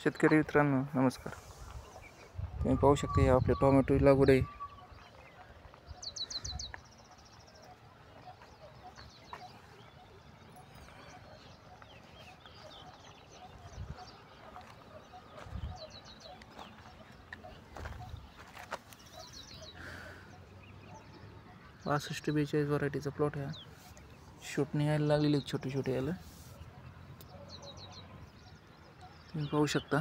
शेतकरी मित्रांनो नमस्कार. तुम्ही पाहू शकता हे आपले टोमॅटो लागवड आहे. पासष्ट 42 व्हरायटीचा प्लॉट आहे. शूटने यायला लागलेली छोटे छोटे यायला तुम्ही पाहू शकता.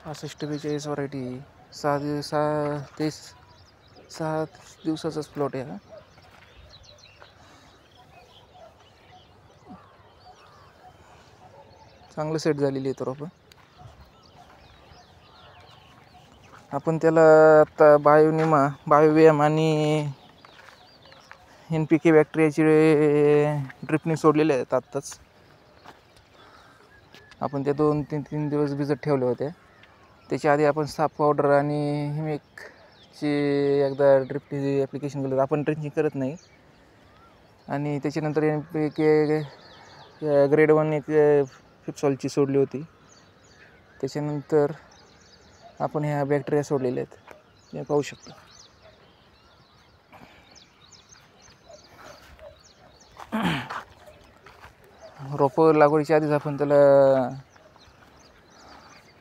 65-42 व्हरायटी 6 दिवसाचाच प्लॉट आहे हा. चांगलं सेट झालेली आहे. तर आपण त्याला आता बायोव्याम आणि NPK बॅक्टेरियाची ड्रिपने सोडलेले आहेत. आत्ताच आपण ते 2-3 दिवस भिजत ठेवले होते. त्याच्या आधी आपण साप पावडर आणि हिमेकची एकदा ड्रिपची ॲप्लिकेशन केलं. आपण ड्रिंचिंग करत नाही. आणि त्याच्यानंतर NPK ग्रेड 1 एक फिप्सॉलची सोडली होती. त्याच्यानंतर आपण ह्या बॅक्टेरिया सोडलेल्या आहेत. तुम्ही पाहू शकता. रोपं लागवडीच्या आधीच आपण त्याला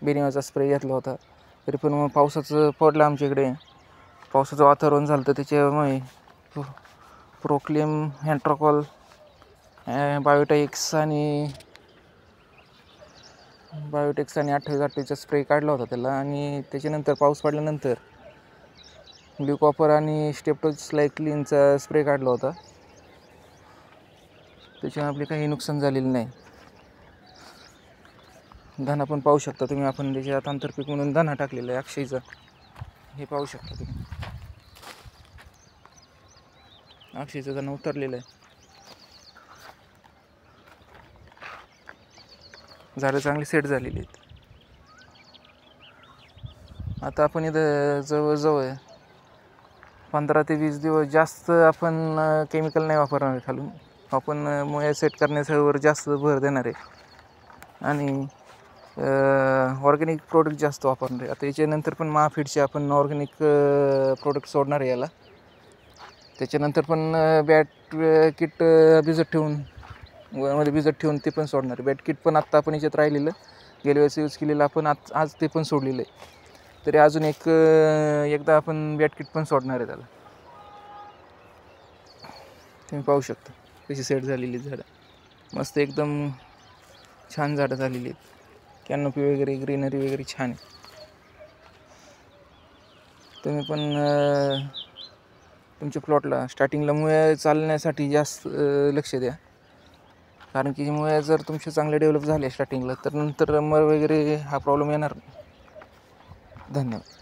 बेनिमाचा स्प्रे घेतला होता. तरी पण मग पावसाचं पडलं आमच्याकडे. पावसाचं वातावरण झालं तर त्याच्यामुळे प्रोक्लेम, हँट्रोकॉल, बायोटेक्स आणि 28-28चा स्प्रे काढला होता त्याला. आणि त्याच्यानंतर पाऊस पडल्यानंतर ब्ल्यू कॉपर आणि स्टेप्टोसायक्लिनचा स्प्रे काढला होता. त्याच्यामुळे आपले काही नुकसान झालेलं नाही. धना पण पाहू शकता तुम्ही. आपण त्याच्यात आंतरपीक म्हणून धना टाकलेला आहे अक्षयचा. हे पाहू शकता तुम्ही. अक्षयचा धना उतरलेला आहे. झाडं चांगली सेट झालेली आहेत. आता आपण इथं जवळजवळ 15 ते 20 दिवस जास्त आपण केमिकल नाही वापरणार आहे. खालून आपण मुळे सेट करण्यावर जास्त भर देणार आहे. आणि ऑर्गॅनिक प्रोडक्ट जास्त वापरणार आहे. आता याच्यानंतर पण महाफीडचे आपण ऑर्गॅनिक प्रोडक्ट सोडणार आहे याला. त्याच्यानंतर पण बॅट किट भिजत ठेवून ते पण सोडणार आहे. बॅट किट पण आत्ता आपण याच्यात राहिलेलं गेल्या वेळेस यूज केलेलं आपण आज ते पण सोडलेलं आहे. तरी अजून एकदा आपण बॅट किट पण सोडणार आहे त्याला. तुम्ही पाहू शकता कशी सेट झालेली झाडं. मस्त एकदम छान झाडं झालेली आहेत. कॅनोपी वगैरे ग्रीनरी वगैरे छान आहे. तुम्ही पण तुमच्या प्लॉटला स्टार्टिंगला मुळे चालण्यासाठी जास्त लक्ष द्या. कारण की मुळे जर तुमचे चांगले डेव्हलप झाले स्टार्टिंगला तर नंतर मर वगैरे हा प्रॉब्लेम येणार नाही. धन्यवाद.